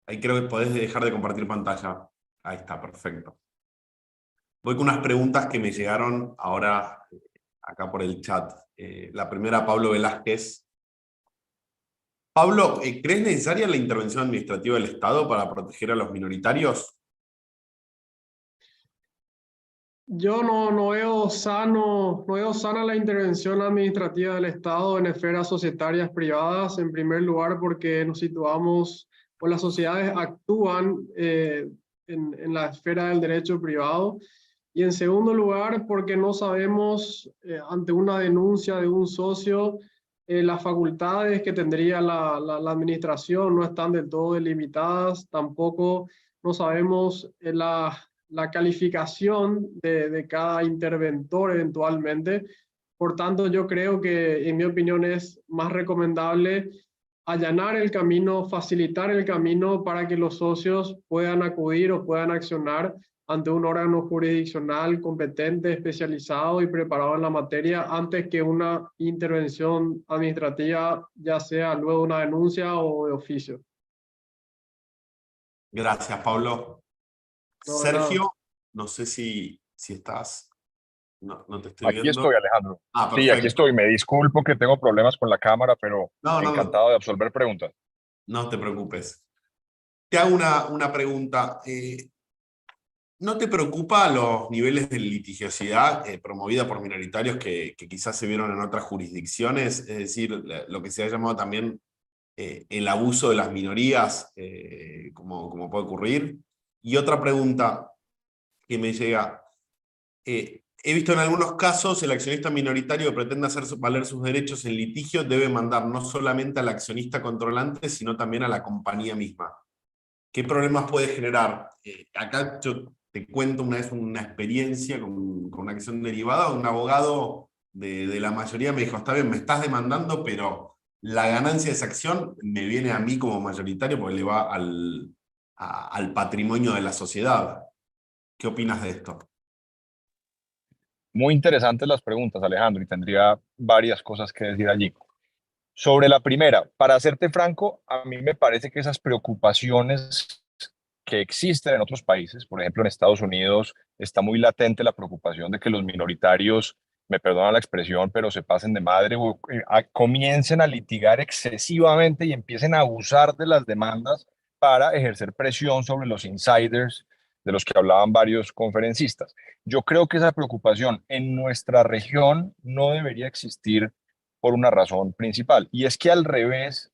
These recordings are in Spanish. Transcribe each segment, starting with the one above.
Ahí creo que podés dejar de compartir pantalla. Ahí está, perfecto. Voy con unas preguntas que me llegaron ahora acá por el chat. La primera, Pablo Velázquez. Pablo, ¿crees necesaria la intervención administrativa del Estado para proteger a los minoritarios? Yo no veo no veo sana la intervención administrativa del Estado en esferas societarias privadas, en primer lugar porque nos situamos, o las sociedades actúan en la esfera del derecho privado, y en segundo lugar porque no sabemos, ante una denuncia de un socio, las facultades que tendría la administración no están del todo delimitadas, tampoco no sabemos la calificación de cada interventor eventualmente. Por tanto, yo creo que, en mi opinión, es más recomendable allanar el camino, facilitar el camino para que los socios puedan acudir o puedan accionar ante un órgano jurisdiccional competente, especializado y preparado en la materia antes que una intervención administrativa, ya sea luego de una denuncia o de oficio. Gracias, Pablo. No, de nada. Sergio, no sé si estás. No, no te estoy Aquí viendo. estoy, Alejandro. Ah, Sí, aquí perfecto. estoy. Me disculpo que tengo problemas con la cámara, pero No, no, encantado de absolver preguntas. no te preocupes. Te hago una pregunta. ¿No te preocupa los niveles de litigiosidad promovida por minoritarios que quizás se vieron en otras jurisdicciones? Es decir, lo que se ha llamado también el abuso de las minorías, como puede ocurrir. Y otra pregunta que me llega. He visto en algunos casos el accionista minoritario que pretende hacer valer sus derechos en litigio debe mandar no solamente al accionista controlante, sino también a la compañía misma. ¿Qué problemas puede generar? Acá yo te cuento una vez una experiencia con una acción derivada. Un abogado de la mayoría me dijo, está bien, me estás demandando, pero la ganancia de esa acción me viene a mí como mayoritario porque le va al patrimonio de la sociedad. ¿Qué opinas de esto? Muy interesantes las preguntas, Alejandro, y tendría varias cosas que decir allí. Sobre la primera, para serte franco, a mí me parece que esas preocupaciones que existen en otros países, por ejemplo en Estados Unidos, está muy latente la preocupación de que los minoritarios, me perdonan la expresión, pero se pasen de madre o comiencen a litigar excesivamente y empiecen a abusar de las demandas para ejercer presión sobre los insiders de los que hablaban varios conferencistas. Yo creo que esa preocupación en nuestra región no debería existir por una razón principal, y es que al revés,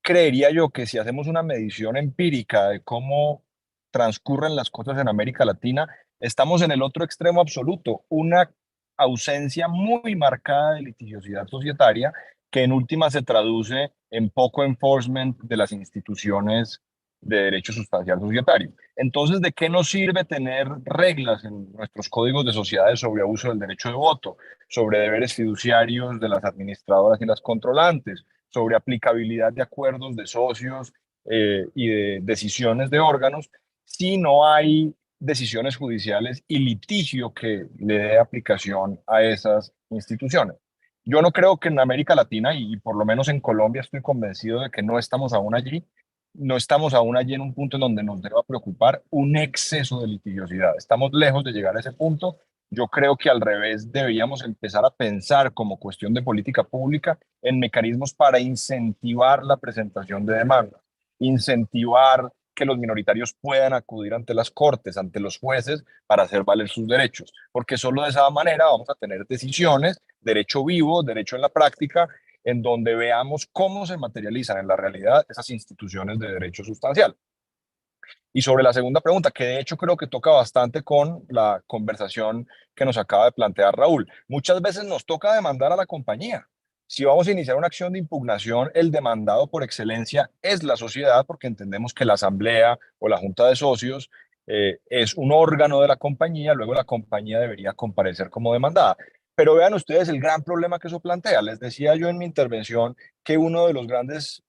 creería yo que si hacemos una medición empírica de cómo transcurren las cosas en América Latina, estamos en el otro extremo absoluto, una ausencia muy marcada de litigiosidad societaria que en última se traduce en poco enforcement de las instituciones de derecho sustancial societario. Entonces, ¿de qué nos sirve tener reglas en nuestros códigos de sociedades sobre abuso del derecho de voto, sobre deberes fiduciarios de las administradoras y las controlantes, sobre aplicabilidad de acuerdos de socios y de decisiones de órganos, si no hay decisiones judiciales y litigio que le dé aplicación a esas instituciones? Yo no creo que en América Latina, y por lo menos en Colombia estoy convencido de que no estamos aún allí, no estamos aún allí en un punto en donde nos deba preocupar un exceso de litigiosidad. Estamos lejos de llegar a ese punto. Yo creo que al revés deberíamos empezar a pensar como cuestión de política pública en mecanismos para incentivar la presentación de demandas, incentivar que los minoritarios puedan acudir ante las cortes, ante los jueces, para hacer valer sus derechos, porque solo de esa manera vamos a tener decisiones, derecho vivo, derecho en la práctica, en donde veamos cómo se materializan en la realidad esas instituciones de derecho sustancial. Y sobre la segunda pregunta, que de hecho creo que toca bastante con la conversación que nos acaba de plantear Raúl, muchas veces nos toca demandar a la compañía. Si vamos a iniciar una acción de impugnación, el demandado por excelencia es la sociedad, porque entendemos que la asamblea o la junta de socios es un órgano de la compañía, luego la compañía debería comparecer como demandada. Pero vean ustedes el gran problema que eso plantea. Les decía yo en mi intervención que uno de los grandes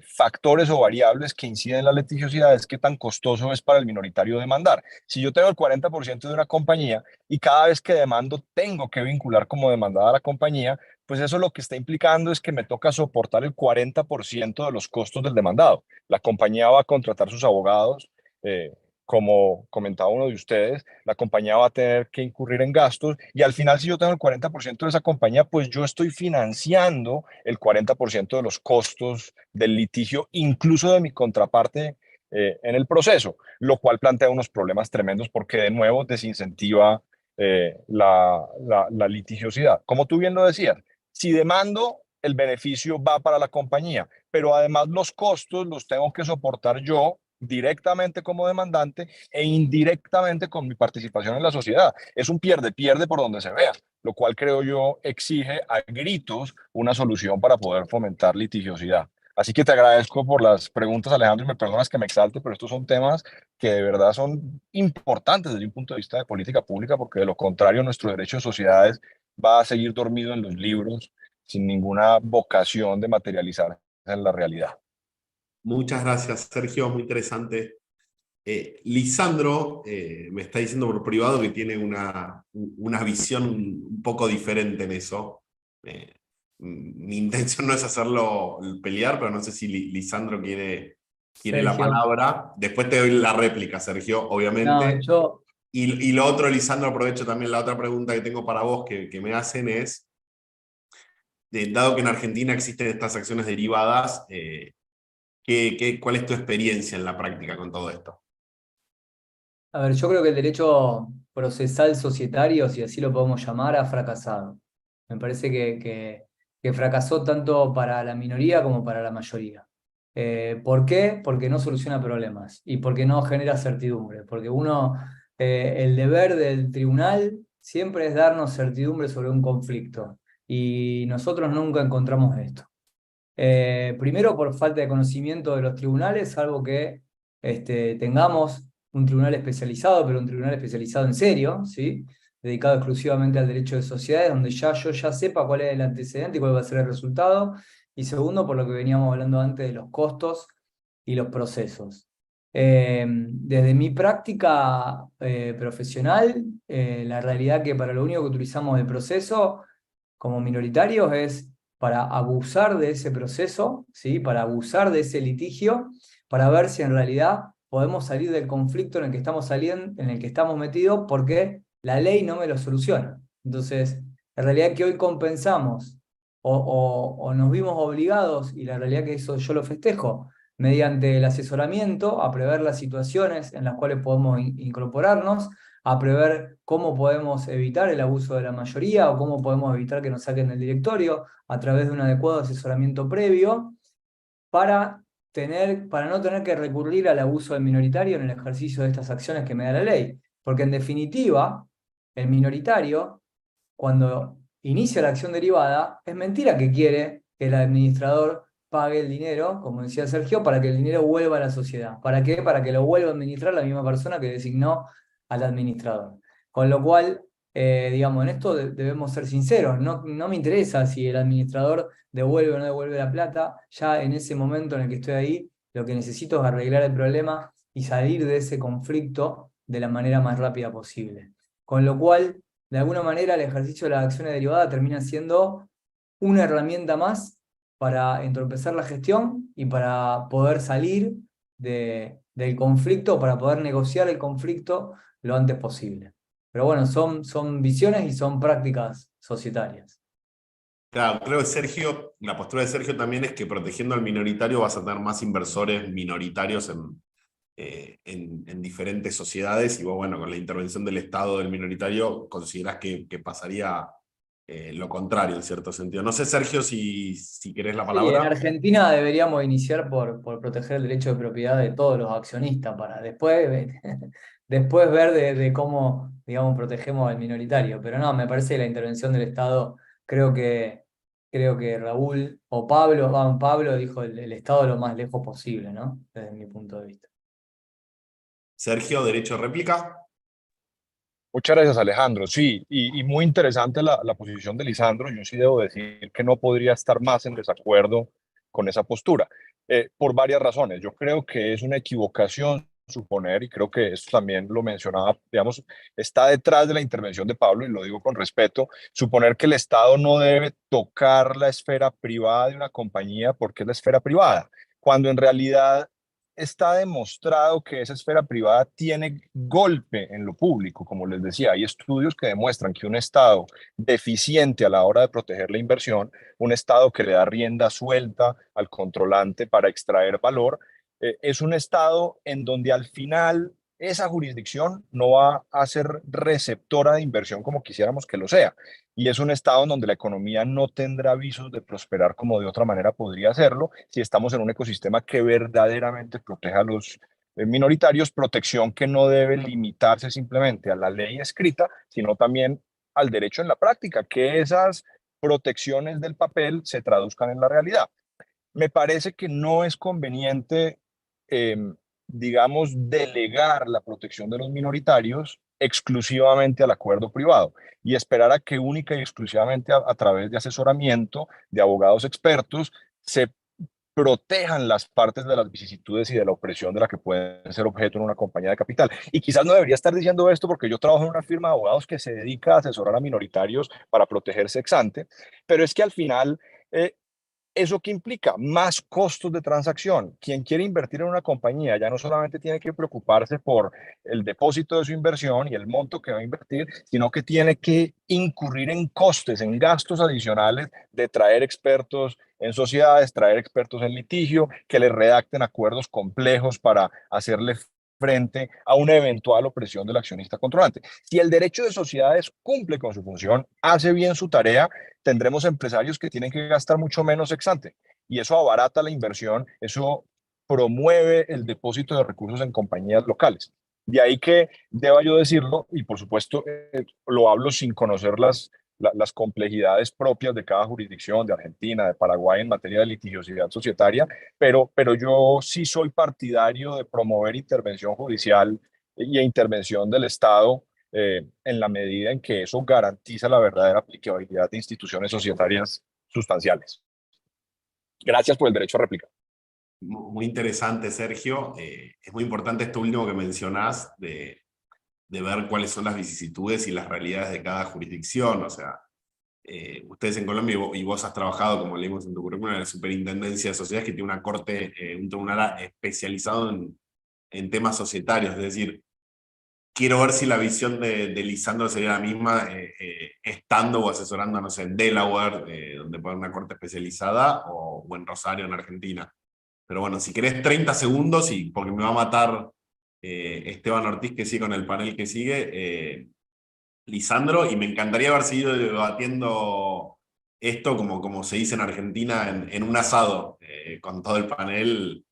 factores o variables que inciden en la litigiosidad es qué tan costoso es para el minoritario demandar. Si yo tengo el 40% de una compañía y cada vez que demando tengo que vincular como demandada a la compañía, pues eso lo que está implicando es que me toca soportar el 40% de los costos del demandado. La compañía va a contratar sus abogados, como comentaba uno de ustedes, la compañía va a tener que incurrir en gastos y al final si yo tengo el 40% de esa compañía, pues yo estoy financiando el 40% de los costos del litigio, incluso de mi contraparte en el proceso, lo cual plantea unos problemas tremendos porque de nuevo desincentiva la litigiosidad. Como tú bien lo decías, si demando, el beneficio va para la compañía, pero además los costos los tengo que soportar yo directamente como demandante e indirectamente con mi participación en la sociedad. Es un pierde-pierde por donde se vea, lo cual creo yo exige a gritos una solución para poder fomentar litigiosidad. Así que te agradezco por las preguntas, Alejandro, y me perdonas que me exalte, pero estos son temas que de verdad son importantes desde un punto de vista de política pública, porque de lo contrario nuestro derecho de sociedades va a seguir dormido en los libros sin ninguna vocación de materializar en la realidad. Muchas gracias, Sergio, muy interesante. Lisandro me está diciendo por privado que tiene una visión un poco diferente en eso. Mi intención no es hacerlo pelear, pero no sé si Lisandro quiere la Sergio. palabra. Después te doy la réplica, Sergio, No, obviamente. yo, Y lo otro, Lisandro, aprovecho también la otra pregunta que tengo para vos que me hacen es, dado que en Argentina existen estas acciones derivadas, ¿cuál es tu experiencia en la práctica con todo esto? a ver, yo creo que el derecho procesal societario, si así lo podemos llamar, ha fracasado. Me parece que fracasó tanto para la minoría como para la mayoría. ¿Por qué? Porque no soluciona problemas y porque no genera certidumbre. Porque el deber del tribunal siempre es darnos certidumbre sobre un conflicto y nosotros nunca encontramos esto. Primero por falta de conocimiento de los tribunales, salvo que tengamos un tribunal especializado, pero un tribunal especializado en serio, ¿sí? Dedicado exclusivamente al derecho de sociedades, donde yo ya sepa cuál es el antecedente y cuál va a ser el resultado. Y segundo, por lo que veníamos hablando antes de los costos y los procesos. Desde mi práctica profesional, la realidad que para lo único que utilizamos el proceso como minoritarios es para abusar de ese proceso, ¿sí? Para abusar de ese litigio, para ver si en realidad podemos salir del conflicto en el que estamos saliendo, en el que estamos metidos, porque la ley no me lo soluciona. Entonces, la realidad que hoy compensamos o nos vimos obligados, y la realidad que eso yo lo festejo, mediante el asesoramiento, a prever las situaciones en las cuales podemos incorporarnos, a prever cómo podemos evitar el abuso de la mayoría o cómo podemos evitar que nos saquen del directorio a través de un adecuado asesoramiento previo para no tener que recurrir al abuso del minoritario en el ejercicio de estas acciones que me da la ley. Porque en definitiva, el minoritario, cuando inicia la acción derivada, es mentira que quiere que el administrador pague el dinero, como decía Sergio, para que el dinero vuelva a la sociedad. ¿Para qué? Para que lo vuelva a administrar la misma persona que designó al administrador. Con lo cual, digamos, en esto debemos ser sinceros. No me interesa si el administrador devuelve o no devuelve la plata. Ya en ese momento en el que estoy ahí, lo que necesito es arreglar el problema y salir de ese conflicto de la manera más rápida posible. Con lo cual, de alguna manera, el ejercicio de las acciones derivadas termina siendo una herramienta más para entorpecer la gestión y para poder salir del conflicto, para poder negociar el conflicto lo antes posible. Pero bueno, son visiones y son prácticas societarias. Claro, creo que Sergio, la postura de Sergio también es que protegiendo al minoritario vas a tener más inversores minoritarios en diferentes sociedades y vos, bueno, con la intervención del Estado del minoritario considerás que pasaría lo contrario en cierto sentido. No sé, Sergio, si querés la Sí, en palabra. Argentina deberíamos iniciar por proteger el derecho de propiedad de todos los accionistas para después, después ver de cómo, digamos, protegemos al minoritario. Pero no, me parece que la intervención del Estado, creo que Raúl o Pablo dijo el Estado lo más lejos posible, ¿no? Desde mi punto de vista. Sergio, derecho de réplica. Muchas gracias, Alejandro. Sí, y muy interesante la posición de Lisandro. Yo sí debo decir que no podría estar más en desacuerdo con esa postura. por varias razones. Yo creo que es una equivocación suponer, y creo que esto también lo mencionaba, digamos, está detrás de la intervención de Pablo, y lo digo con respeto, suponer que el Estado no debe tocar la esfera privada de una compañía porque es la esfera privada, cuando en realidad está demostrado que esa esfera privada tiene golpe en lo público. Como les decía, hay estudios que demuestran que un Estado deficiente a la hora de proteger la inversión, un Estado que le da rienda suelta al controlante para extraer valor, es un Estado en donde al final esa jurisdicción no va a ser receptora de inversión como quisiéramos que lo sea. Y es un Estado en donde la economía no tendrá visos de prosperar como de otra manera podría hacerlo si estamos en un ecosistema que verdaderamente proteja a los minoritarios, protección que no debe limitarse simplemente a la ley escrita, sino también al derecho en la práctica, que esas protecciones del papel se traduzcan en la realidad. Me parece que no es conveniente, eh, digamos, delegar la protección de los minoritarios exclusivamente al acuerdo privado y esperar a que única y exclusivamente a través de asesoramiento de abogados expertos se protejan las partes de las vicisitudes y de la opresión de la que pueden ser objeto en una compañía de capital. Y quizás no debería estar diciendo esto porque yo trabajo en una firma de abogados que se dedica a asesorar a minoritarios para protegerse ex ante, pero es que al final ¿eso qué implica? Más costos de transacción. Quien quiere invertir en una compañía ya no solamente tiene que preocuparse por el depósito de su inversión y el monto que va a invertir, sino que tiene que incurrir en costes, en gastos adicionales de traer expertos en sociedades, traer expertos en litigio, que le redacten acuerdos complejos para hacerle frente a una eventual opresión del accionista controlante. Si el derecho de sociedades cumple con su función, hace bien su tarea, tendremos empresarios que tienen que gastar mucho menos ex ante, y eso abarata la inversión, eso promueve el depósito de recursos en compañías locales. De ahí que deba yo decirlo, y por supuesto lo hablo sin conocer las complejidades propias de cada jurisdicción, de Argentina, de Paraguay en materia de litigiosidad societaria, pero yo sí soy partidario de promover intervención judicial y intervención del Estado en la medida en que eso garantiza la verdadera aplicabilidad de instituciones societarias sustanciales. Gracias por el derecho a réplica. Muy interesante, Sergio. Es muy importante esto último que mencionás de ver cuáles son las vicisitudes y las realidades de cada jurisdicción. O sea, ustedes en Colombia, y vos has trabajado, como leímos en tu currículum, en la Superintendencia de Sociedades, que tiene una corte, un tribunal especializado en temas societarios. Es decir, quiero ver si la visión de Lisandro sería la misma estando o asesorando, no sé, en Delaware, donde puede haber una corte especializada, o en Rosario, en Argentina. Pero bueno, si querés 30 segundos, y porque me va a matar Esteban Ortiz, que sigue con el panel que sigue, Lisandro, y me encantaría haber seguido debatiendo esto, como se dice en Argentina, en un asado, con todo el panel,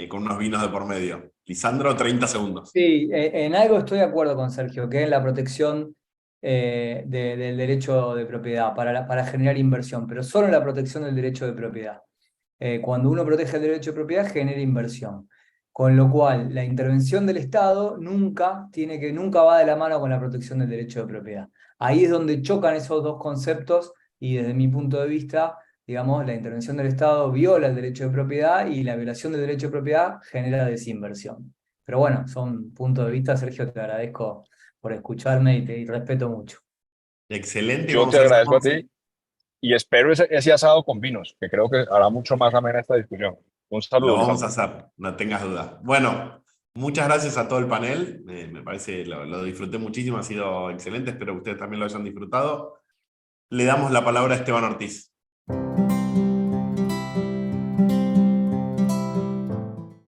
con unos vinos de por medio. Lisandro, 30 segundos. Sí, en algo estoy de acuerdo con Sergio, que es la protección del derecho de propiedad para generar inversión, pero solo la protección del derecho de propiedad. Cuando uno protege el derecho de propiedad, genera inversión. Con lo cual, la intervención del Estado nunca va de la mano con la protección del derecho de propiedad. Ahí es donde chocan esos dos conceptos y desde mi punto de vista, digamos, la intervención del Estado viola el derecho de propiedad y la violación del derecho de propiedad genera desinversión. Pero bueno, son puntos de vista. Sergio, te agradezco por escucharme y te respeto mucho. Excelente. Yo te agradezco a ti y espero ese asado con vinos, que creo que hará mucho más amena esta discusión. Un saludo. Lo vamos a hacer, no tengas duda. Bueno, muchas gracias a todo el panel. Me parece, lo disfruté muchísimo, ha sido excelente. Espero que ustedes también lo hayan disfrutado. Le damos la palabra a Esteban Ortiz.